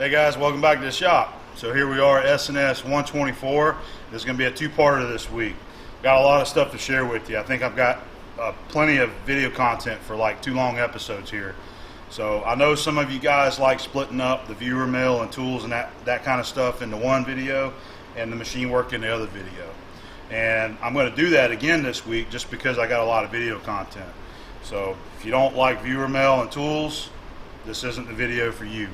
Hey guys, welcome back to the shop. So here we are, S&S 124. This is going to be a two-parter this week. Got a lot of stuff to share with you. I think I've got plenty of video content for like 2 long episodes here. So I know some of you guys like splitting up the viewer mail and tools and that kind of stuff into one video and the machine work in the other video. And I'm going to do that again this week just because I got a lot of video content. So if you don't like viewer mail and tools, this isn't the video for you.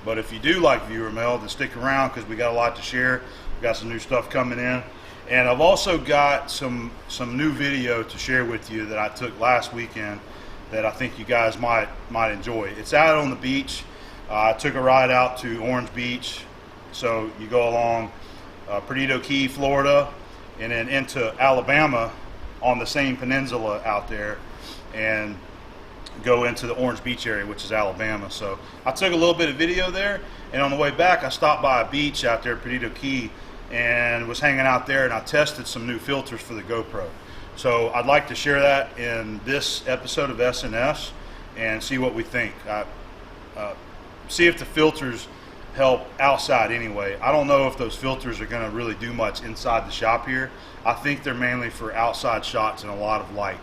But if you do like viewer mail, then stick around because we got a lot to share. We got some new stuff coming in. And I've also got some new video to share with you that I took last weekend that I think you guys might enjoy. It's out on the beach. I took a ride out to Orange Beach. So you go along Perdido Key, Florida, and then into Alabama on the same peninsula out there, and go into the Orange Beach area, which is Alabama. So I took a little bit of video there, and on the way back I stopped by a beach out there, Perdido Key, and was hanging out there, and I tested some new filters for the GoPro. So I'd like to share that in this episode of S&S and see what we think. See if the filters help outside anyway. I don't know if those filters are going to really do much inside the shop here. I think they're mainly for outside shots and a lot of light.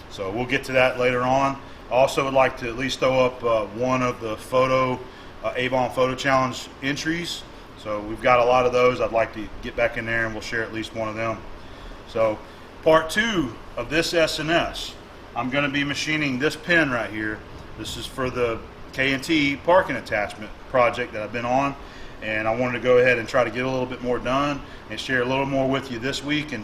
So we'll get to that later on. I also would like to at least throw up one of the Avon Photo Challenge entries. So we've got a lot of those. I'd like to get back in there and we'll share at least one of them. So part 2 of this S&S, I'm going to be machining this pin right here. This is for the K&T parking attachment project that I've been on, and I wanted to go ahead and try to get a little bit more done and share a little more with you this week, and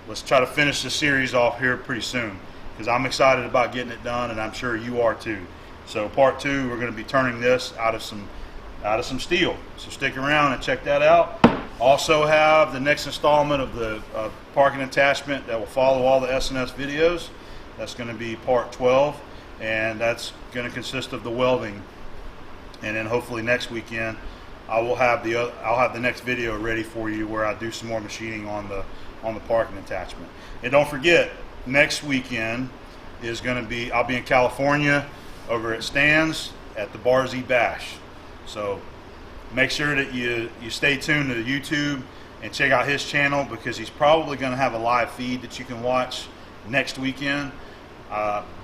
let's try to finish the series off here pretty soon, because I'm excited about getting it done, and I'm sure you are too. So part 2, we're going to be turning this out of some steel. So stick around and check that out. Also have the next installment of the parking attachment that will follow all the S&S videos. That's going to be part 12, and that's going to consist of the welding. And then hopefully next weekend I'll have the next video ready for you where I do some more machining on the parking attachment. And don't forget, next weekend is going to be, I'll be in California over at Stan's at the Barzy Bash. So make sure that you stay tuned to YouTube and check out his channel, because he's probably going to have a live feed that you can watch next weekend.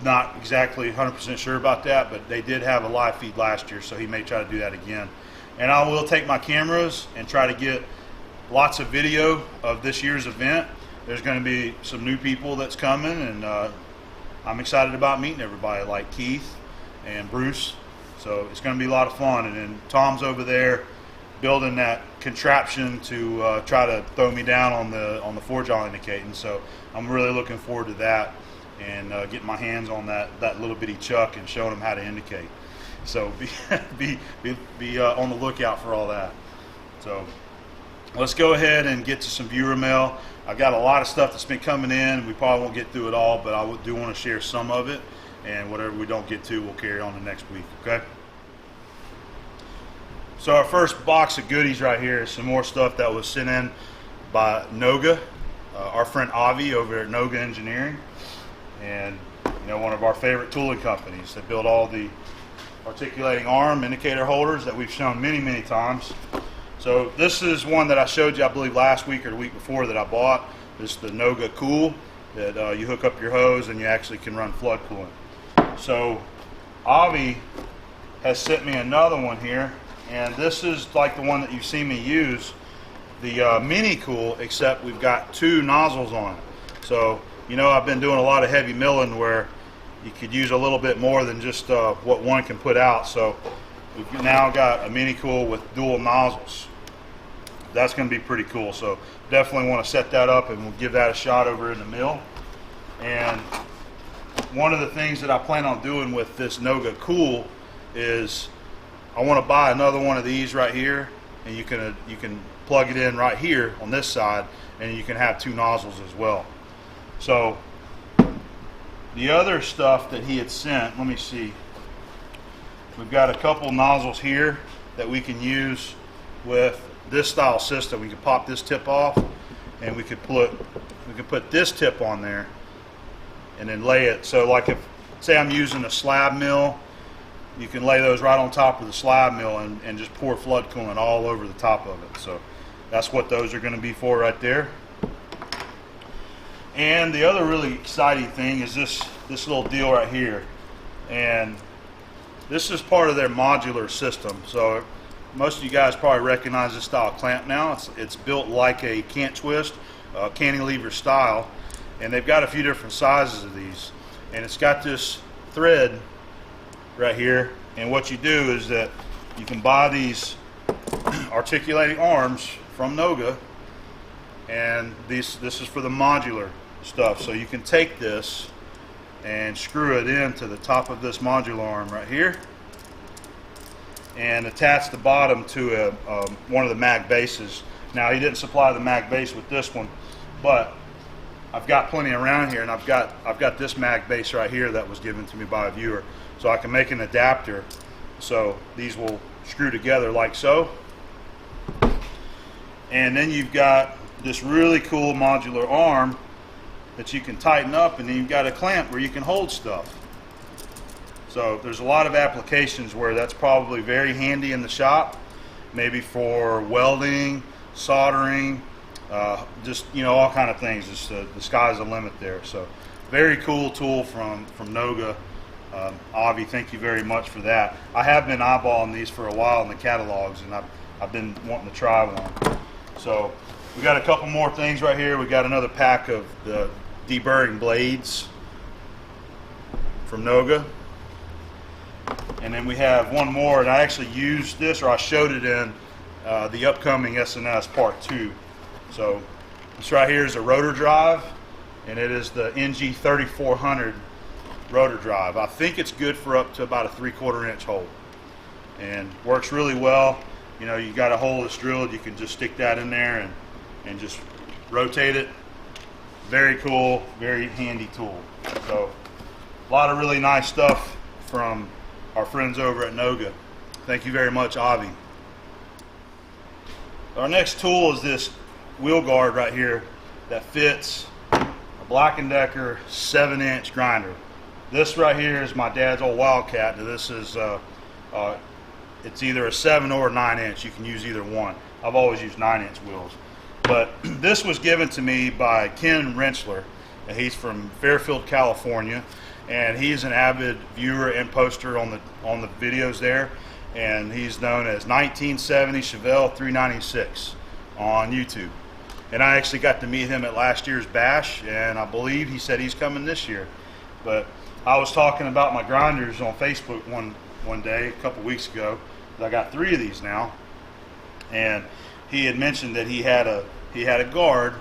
Not exactly 100% sure about that, but they did have a live feed last year, so he may try to do that again. And I will take my cameras and try to get lots of video of this year's event. There's going to be some new people that's coming, and I'm excited about meeting everybody, like Keith and Bruce. So it's going to be a lot of fun. And then Tom's over there building that contraption to try to throw me down on the forge I'll indicating. So I'm really looking forward to that, and getting my hands on that little bitty chuck and showing them how to indicate. So be on the lookout for all that. So let's go ahead and get to some viewer mail. I've got a lot of stuff that's been coming in. We probably won't get through it all, but I do want to share some of it, and whatever we don't get to, we'll carry on to next week, okay? So our first box of goodies right here is some more stuff that was sent in by Noga, our friend Avi over at Noga Engineering, and one of our favorite tooling companies that build all the articulating arm indicator holders that we've shown many times. So this is one that I showed you, I believe, last week or the week before that I bought. This is the Noga Cool that you hook up your hose and you actually can run flood coolant. So Avi has sent me another one here, and this is like the one that you've seen me use, the Mini Cool, except we've got 2 nozzles on it. So I've been doing a lot of heavy milling where you could use a little bit more than just what one can put out. So we've now got a Mini Cool with dual nozzles. That's going to be pretty cool. So definitely want to set that up, and we'll give that a shot over in the mill. And one of the things that I plan on doing with this Noga Cool is I want to buy another one of these right here, and you can plug it in right here on this side, and you can have 2 nozzles as well. So the other stuff that he had sent, let me see. We've got a couple nozzles here that we can use with this style system. We can pop this tip off, and we could put this tip on there and then lay it. So like if say I'm using a slab mill you can lay those right on top of the slide mill and just pour flood coolant all over the top of it. So that's what those are going to be for right there. And the other really exciting thing is this little deal right here. And this is part of their modular system. So most of you guys probably recognize this style clamp now. It's built like a cant twist, cantilever style. And they've got a few different sizes of these. And it's got this thread right here. And what you do is that you can buy these articulating arms from Noga. And this is for the modular stuff. So you can take this and screw it into the top of this modular arm right here and attach the bottom to one of the mag bases. Now, he didn't supply the mag base with this one, but I've got plenty around here, and I've got this mag base right here that was given to me by a viewer, so I can make an adapter so these will screw together like so. And then you've got this really cool modular arm that you can tighten up, and then you've got a clamp where you can hold stuff. So there's a lot of applications where that's probably very handy in the shop, maybe for welding, soldering, just, you know, all kind of things. Just, the sky's the limit there. So very cool tool from Noga. Avi, thank you very much for that. I have been eyeballing these for a while in the catalogs, and I've been wanting to try one. So we got a couple more things right here. We got another pack of the deburring blades from Noga. And then we have one more, and I actually used this, or I showed it in the upcoming SNS Part 2. So this right here is a rotor drive, and it is the NG 3400 rotor drive. I think it's good for up to about a 3/4 inch hole, and works really well. You know, you got a hole that's drilled, you can just stick that in there and just rotate it. Very cool, very handy tool. So a lot of really nice stuff from our friends over at Noga. Thank you very much, Avi. Our next tool is this wheel guard right here that fits a Black & Decker 7-inch grinder. This right here is my dad's old Wildcat. This is it's either a 7 or a 9-inch. You can use either one. I've always used 9-inch wheels. But this was given to me by Ken Rentschler. He's from Fairfield, California, and he's an avid viewer and poster on the videos there. And he's known as 1970 Chevelle 396 on YouTube. And I actually got to meet him at last year's bash, and I believe he said he's coming this year. But I was talking about my grinders on Facebook one day, a couple weeks ago. I got 3 of these now, and he had mentioned that he had a guard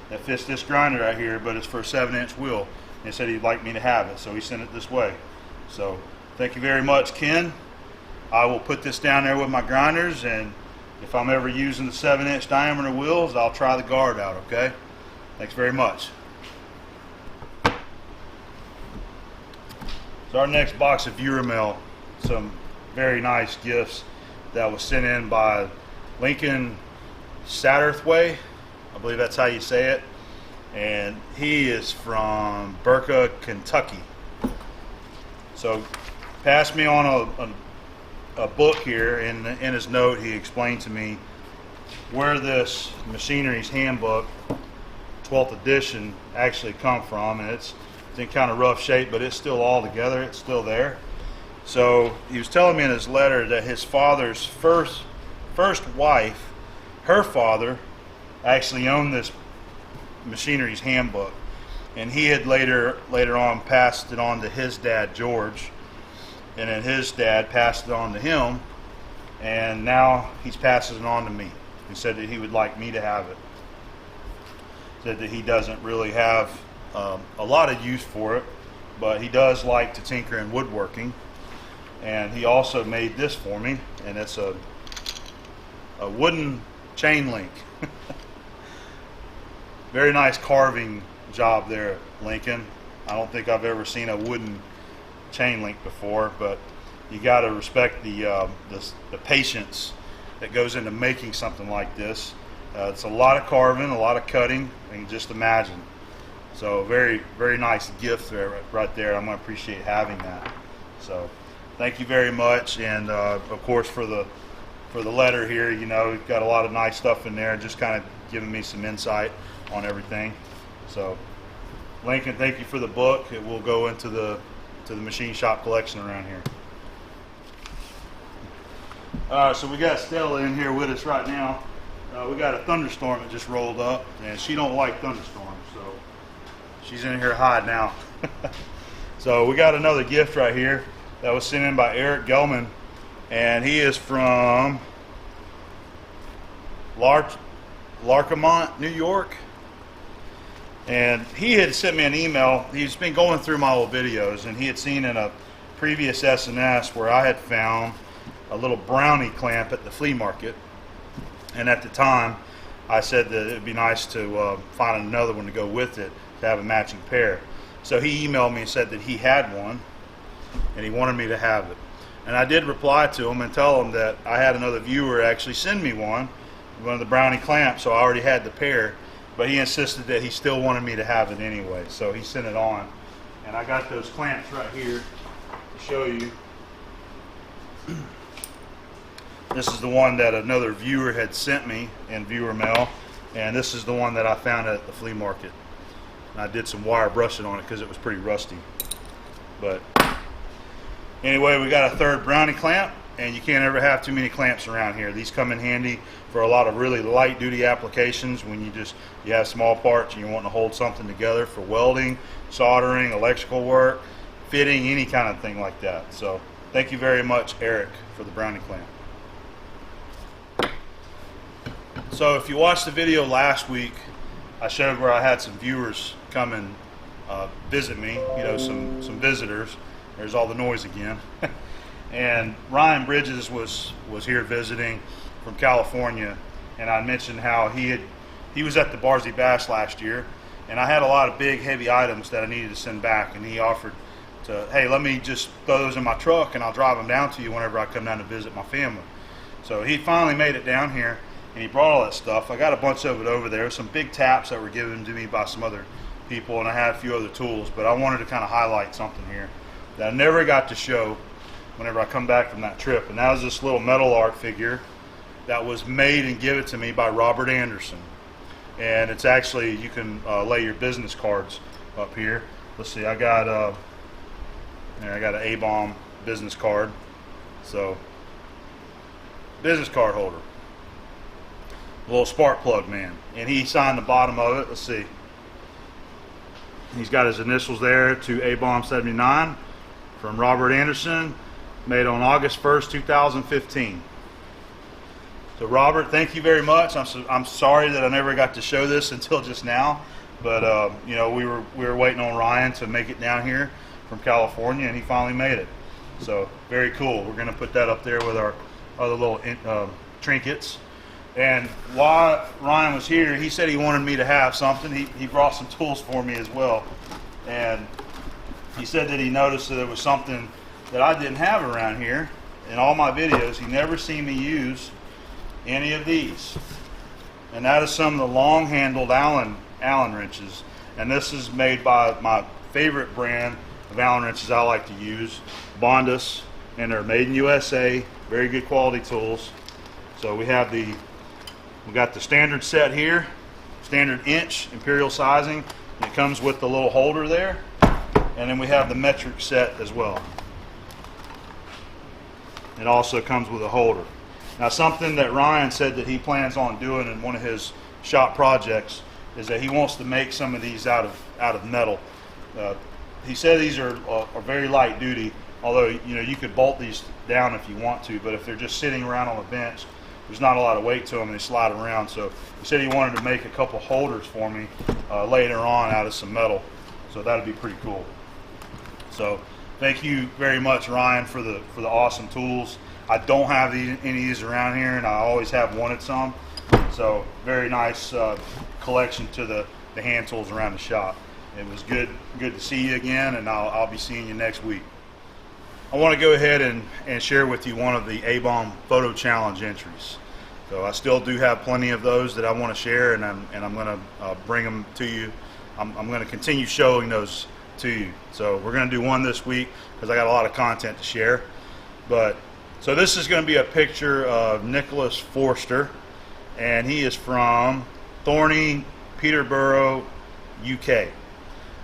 that fits this grinder right here, but it's for a 7-inch wheel. And he said he'd like me to have it, so he sent it this way. So thank you very much, Ken. I will put this down there with my grinders, and if I'm ever using the 7-inch diameter wheels, I'll try the guard out, okay? Thanks very much. So our next box of viewer mail, some very nice gifts that was sent in by Lincoln Satterthway. I believe that's how you say it. And he is from Burka, Kentucky. So passed me on a book here. In his note, he explained to me where this Machinery's Handbook 12th edition actually come from, and it's in kind of rough shape, but it's still all together. It's still there. So he was telling me in his letter that his father's first wife, her father, actually owned this Machinery's Handbook, and he had later on passed it on to his dad, George, and then his dad passed it on to him, and now he's passing it on to me. He said that he would like me to have it. Said that he doesn't really have a lot of use for it, but he does like to tinker in woodworking. And he also made this for me, and it's a wooden chain link. Very nice carving job there, Lincoln. I don't think I've ever seen a wooden chain link before, but you got to respect the patience that goes into making something like this. It's a lot of carving, a lot of cutting, and you can just imagine. So very, very nice gift there, right there. I'm going to appreciate having that. So thank you very much, and of course for the letter here. You know, we've got a lot of nice stuff in there, just kind of giving me some insight on everything. So, Lincoln, thank you for the book. It will go into the machine shop collection around here. So we got Stella in here with us right now. We got a thunderstorm that just rolled up, and she don't like thunderstorms, so she's in here hiding out. So we got another gift right here that was sent in by Eric Gelman, and he is from Larchmont, New York. And he had sent me an email. He's been going through my old videos, and he had seen in a previous SNS where I had found a little brownie clamp at the flea market. And at the time, I said that it would be nice to find another one to go with it, to have a matching pair. So he emailed me and said that he had one, and he wanted me to have it. And I did reply to him and tell him that I had another viewer actually send me one of the brownie clamps, so I already had the pair. But he insisted that he still wanted me to have it anyway, so he sent it on. And I got those clamps right here to show you. This is the one that another viewer had sent me in viewer mail, and this is the one that I found at the flea market. And I did some wire brushing on it because it was pretty rusty. But anyway, we got a third brownie clamp, and you can't ever have too many clamps around here. These come in handy for a lot of really light duty applications when you have small parts and you want to hold something together for welding, soldering, electrical work, fitting, any kind of thing like that. So thank you very much, Eric, for the brownie clamp. So if you watched the video last week, I showed where I had some viewers come and visit me, you know, some visitors. There's all the noise again. And Ryan Bridges was here visiting from California, and I mentioned how he was at the Barsey Bash last year, and I had a lot of big heavy items that I needed to send back, and he offered to, hey, let me just throw those in my truck and I'll drive them down to you whenever I come down to visit my family. So he finally made it down here, and he brought all that stuff. I got a bunch of it over there, some big taps that were given to me by some other people, and I had a few other tools, but I wanted to kind of highlight something here that I never got to show whenever I come back from that trip, and that was this little metal art figure that was made and given to me by Robert Anderson. And it's actually, you can lay your business cards up here. Let's see, I got an A-bomb business card. So, business card holder. A little spark plug man. And he signed the bottom of it. Let's see. He's got his initials there to A-bomb 79 from Robert Anderson, made on August 1st, 2015. So Robert, thank you very much. I'm sorry that I never got to show this until just now, but you know, we were waiting on Ryan to make it down here from California, and he finally made it. So very cool. We're going to put that up there with our other little trinkets. And while Ryan was here, he said he wanted me to have something. He brought some tools for me as well, and he said that he noticed that there was something that I didn't have around here. In all my videos, he never seen me use any of these, and that is some of the long-handled Allen wrenches. And this is made by my favorite brand of Allen wrenches I like to use, Bondus, and they're made in USA. Very good quality tools. So we got the standard set here, standard inch imperial sizing. It comes with the little holder there, and then we have the metric set as well. It also comes with a holder. Now, something that Ryan said that he plans on doing in one of his shop projects is that he wants to make some of these out of metal. He said these are very light duty, although you know you could bolt these down if you want to, but if they're just sitting around on a bench, there's not a lot of weight to them and they slide around. So he said he wanted to make a couple holders for me later on out of some metal. So that'd be pretty cool. So thank you very much, Ryan, for the awesome tools. I don't have any of these around here, and I always have wanted some. So very nice collection to the hand tools around the shop. It was good to see you again, and I'll be seeing you next week. I want to go ahead and share with you one of the A-bomb photo challenge entries. So I still do have plenty of those that I want to share, and I'm going to bring them to you. I'm going to continue showing those to you. So we're going to do one this week because I got a lot of content to share. But so this is going to be a picture of Nicholas Forster, and he is from Thorney, Peterborough, UK.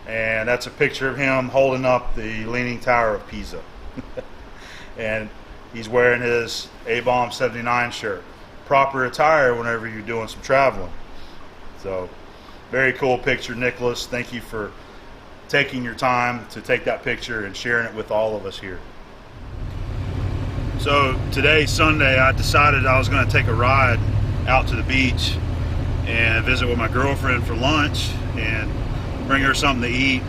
And that's a picture of him holding up the Leaning Tower of Pisa. And he's wearing his A-Bomb 79 shirt. Proper attire whenever you're doing some traveling. So, very cool picture, Nicholas. Thank you for taking your time to take that picture and sharing it with all of us here. So, today, Sunday, I decided I was going to take a ride out to the beach and visit with my girlfriend for lunch and bring her something to eat.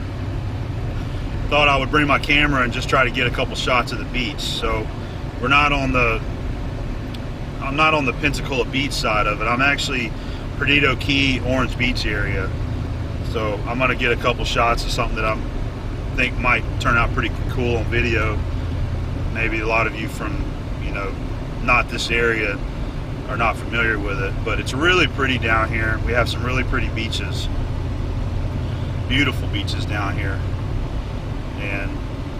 Thought I would bring my camera and just try to get a couple shots of the beach. So I'm not on the Pensacola beach side of it. I'm actually Perdido Key, Orange Beach area. So I'm gonna get a couple shots of something that I think might turn out pretty cool on video. Maybe a lot of you from, you know, not this area are not familiar with it, but it's really pretty down here. We have some really pretty beaches. Beautiful beaches down here, and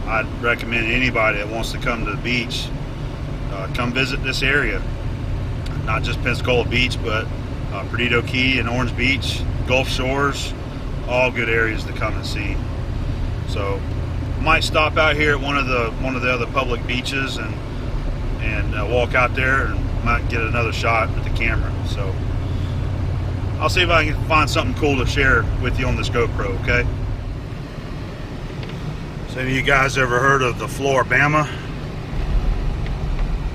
I'd recommend anybody that wants to come to the beach, come visit this area. Not just Pensacola Beach, but Perdido Key and Orange Beach, Gulf Shores, all good areas to come and see. So might stop out here at one of the other public beaches and walk out there and might get another shot with the camera. So I'll see if I can find something cool to share with you on this GoPro, okay? So have you guys ever heard of the Floribama?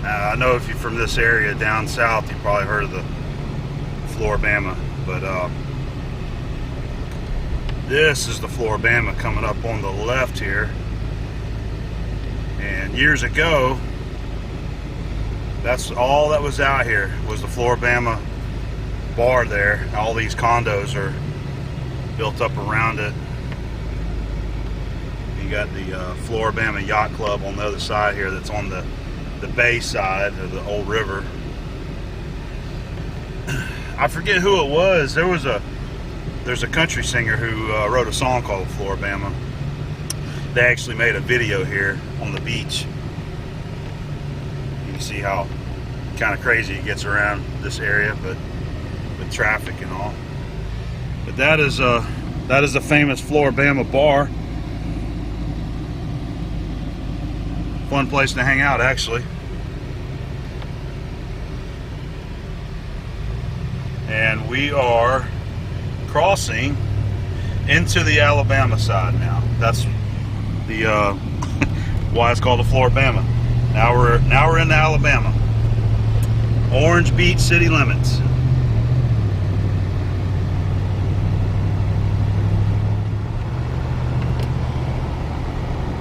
I know if you're from this area down south, you probably heard of the Floribama, but this is the Floribama coming up on the left here. And years ago, that's all that was out here, was the Floribama bar there. All these condos are built up around it. You got the Floribama Yacht Club on the other side here, that's on the bay side of the old river. I forget who it was. There's a country singer who wrote a song called Floribama. They actually made a video here on the beach. You can see how kind of crazy it gets around this area, but with traffic and all. But that is a famous Floribama bar. Fun place to hang out, actually. And we are crossing into the Alabama side now. That's the why it's called the Floribama. Now we're in the Alabama. Orange Beach city limits.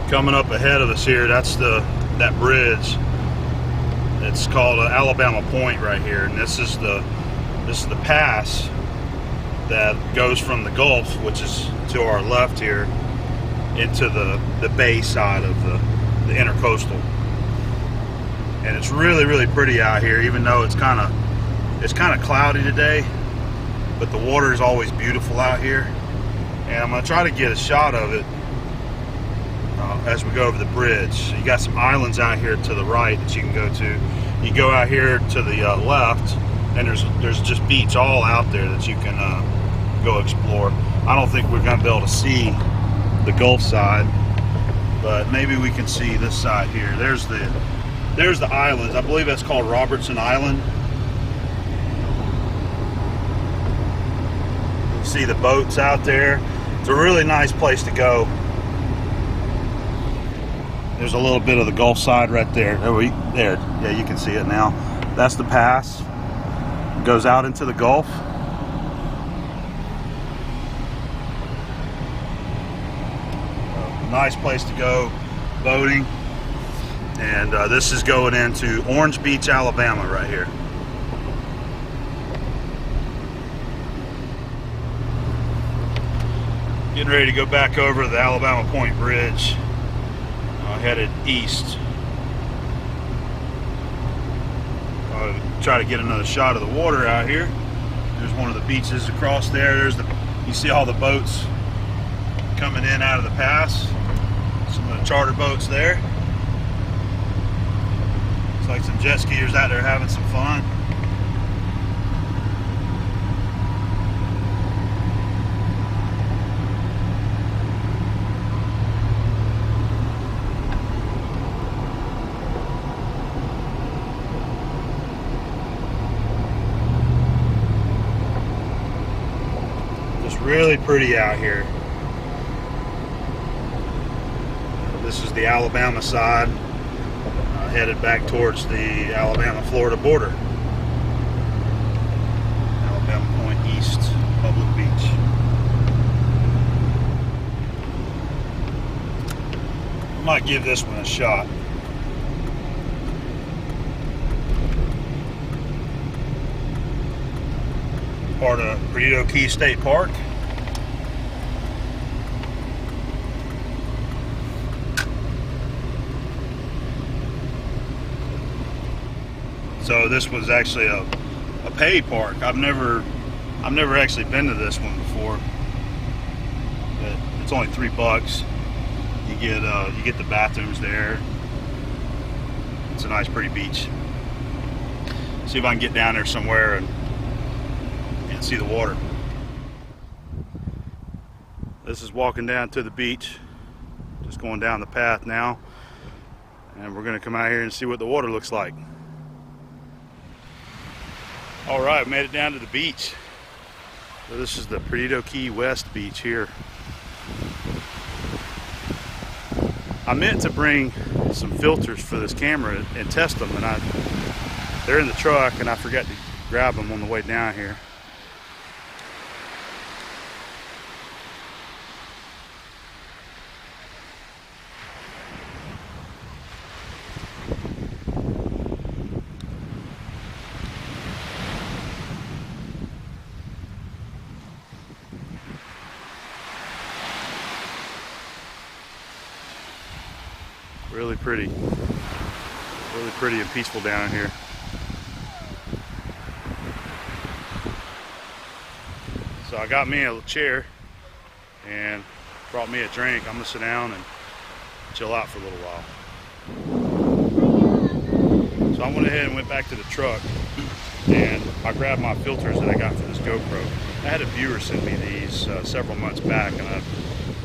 Coming up ahead of us here, that's that bridge. It's called Alabama Point right here, and this is the pass that goes from the Gulf, which is to our left here, into the bay side of the intercoastal. And it's really, really pretty out here, even though it's kind of cloudy today, but the water is always beautiful out here. And I'm going to try to get a shot of it as we go over the bridge. You got some islands out here to the right that you can go to. You go out here to the left, and there's just beach all out there that you can go explore. I don't think we're going to be able to see the Gulf side, but maybe we can see this side here. There's the islands. I believe that's called Robertson Island. You see the boats out there. It's a really nice place to go. There's a little bit of the Gulf side right there. There, yeah, you can see it now. That's the pass. It goes out into the Gulf. Nice place to go boating. And this is going into Orange Beach, Alabama right here. Getting ready to go back over the Alabama Point Bridge, headed east. Try to get another shot of the water out here. There's one of the beaches across there. You see all the boats coming in out of the pass. Some of the charter boats there. like some jet skiers out there having some fun. Just really pretty out here. This is the Alabama side, headed back towards the Alabama-Florida border. Alabama Point East Public Beach. I might give this one a shot. Part of Perdido Key State Park. So this was actually a pay park. I've never actually been to this one before. But it's only $3. You get the bathrooms there. It's a nice, pretty beach. See if I can get down there somewhere and see the water. This is walking down to the beach. Just going down the path now, and we're going to come out here and see what the water looks like. All right, made it down to the beach. So this is the Perdido Key West beach here. I meant to bring some filters for this camera and test them, and they're in the truck, and I forgot to grab them on the way down here. Really pretty and peaceful down here. So I got me a little chair and brought me a drink. I'm gonna sit down and chill out for a little while. So I went ahead and went back to the truck, and I grabbed my filters that I got for this GoPro. I had a viewer send me these several months back, and I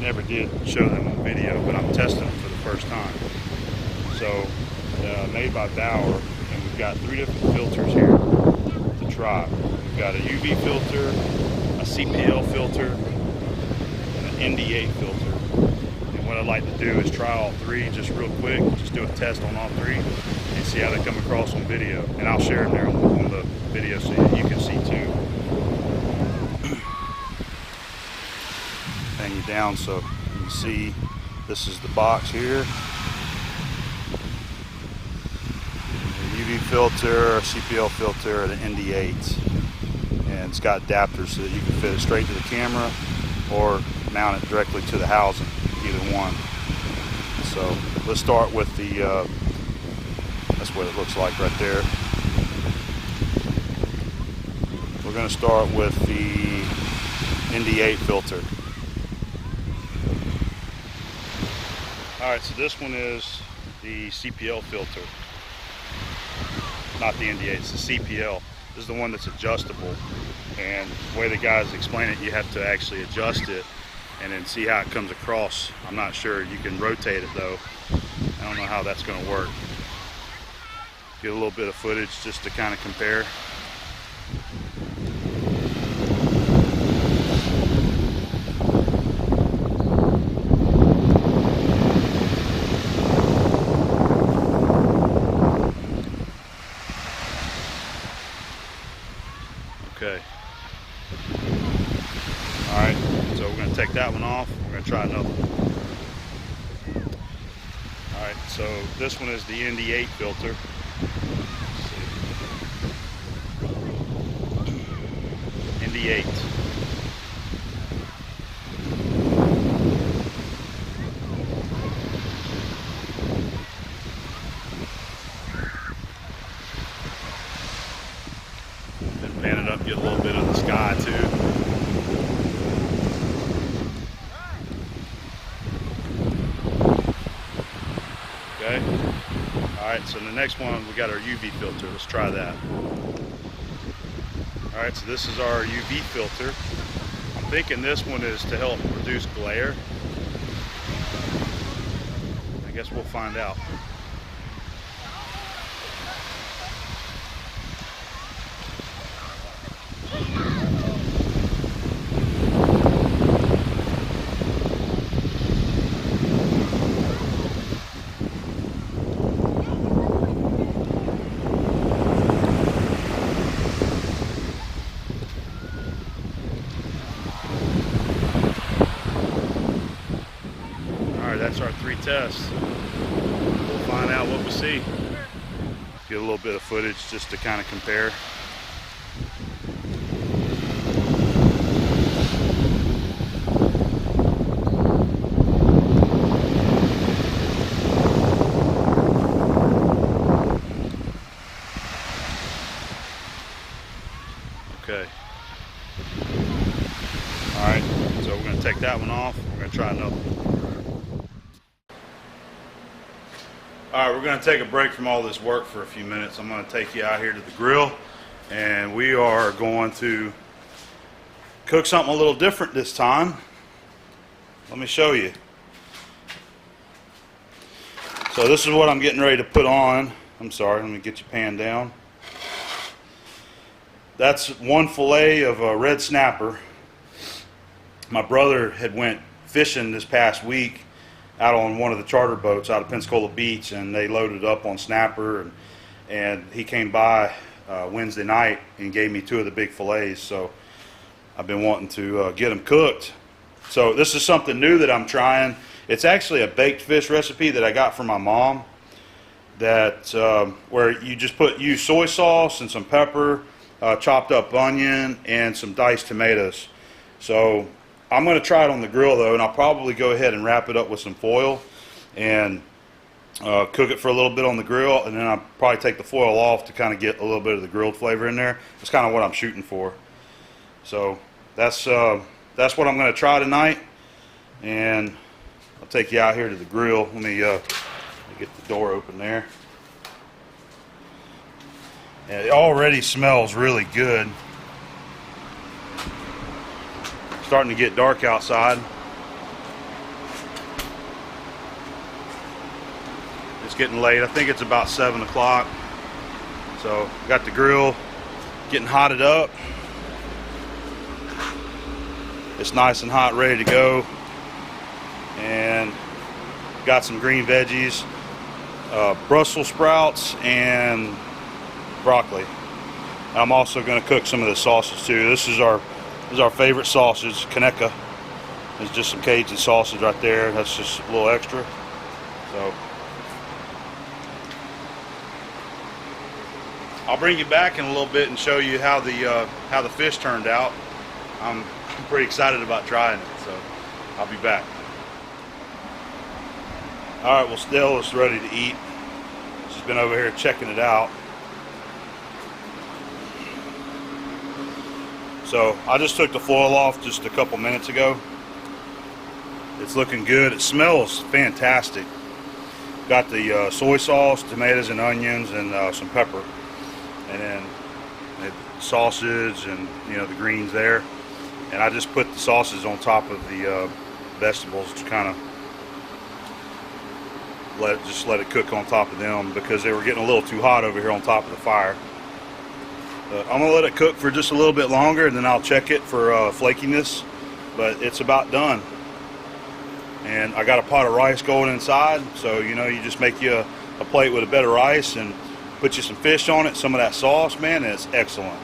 never did show them on video, but I'm testing them for the first time. So made by Bauer, and we've got 3 different filters here to try. We've got a UV filter, a CPL filter, and an ND8 filter. And what I'd like to do is try all 3 just real quick, just do a test on all 3 and see how they come across on video. And I'll share them there on the video so that you can see too. Hang you down so you can see this is the box here. UV filter, a CPL filter, and an ND8, and it's got adapters so that you can fit it straight to the camera or mount it directly to the housing, either one. So let's start with the that's what it looks like right there. We're going to start with the ND8 filter. Alright, so this one is the CPL filter. Not the ND8, it's the CPL. This is the one that's adjustable, and the way the guys explain it, you have to actually adjust it and then see how it comes across. I'm not sure. You can rotate it though. I don't know how that's going to work. Get a little bit of footage just to kind of compare. Okay. Alright, so we're going to take that one off. We're going to try another one. Alright, so this one is the ND8 filter. ND8. Pan it up, get a little bit of the sky too. Okay. All Alright, so the next one, we got our UV filter. Let's try that. Alright, so this is our UV filter. I'm thinking this one is to help reduce glare. I guess we'll find out. That's our 3 tests. We'll find out what we see. Get a little bit of footage just to kind of compare. Okay. Alright, so we're going to take that one off. We're going to try another one. Alright, we're going to take a break from all this work for a few minutes. I'm going to take you out here to the grill, and we are going to cook something a little different this time. Let me show you. So this is what I'm getting ready to put on. I'm sorry, let me get your pan down. That's one fillet of a red snapper. My brother had went fishing this past week out on one of the charter boats out of Pensacola Beach, and they loaded up on snapper, and he came by Wednesday night and gave me 2 of the big fillets. So I've been wanting to get them cooked. So this is something new that I'm trying. It's actually a baked fish recipe that I got from my mom, that where you just use soy sauce and some pepper, chopped up onion, and some diced tomatoes. So I'm going to try it on the grill though, and I'll probably go ahead and wrap it up with some foil and cook it for a little bit on the grill, and then I'll probably take the foil off to kind of get a little bit of the grilled flavor in there. That's kind of what I'm shooting for. So that's what I'm going to try tonight, and I'll take you out here to the grill. Let me get the door open there. And it already smells really good. Starting to get dark outside. It's getting late. I think it's about 7 o'clock. So got the grill getting hotted up. It's nice and hot, ready to go. And got some green veggies, Brussels sprouts, and broccoli. I'm also going to cook some of the sausage too. This is our favorite sausage, Kaneka. There's just some Cajun sausage right there. That's just a little extra. So I'll bring you back in a little bit and show you how the fish turned out. I'm pretty excited about trying it, so I'll be back. All right, well, Stella's ready to eat. She's been over here checking it out. So I just took the foil off just a couple minutes ago. It's looking good. It smells fantastic. Got the soy sauce, tomatoes and onions, and some pepper, and then the sausage and the greens there. And I just put the sausages on top of the vegetables to kind of let it cook on top of them, because they were getting a little too hot over here on top of the fire. I'm going to let it cook for just a little bit longer, and then I'll check it for flakiness, but it's about done. And I got a pot of rice going inside, so you just make you a plate with a bed of rice and put you some fish on it, some of that sauce, man, and it's excellent.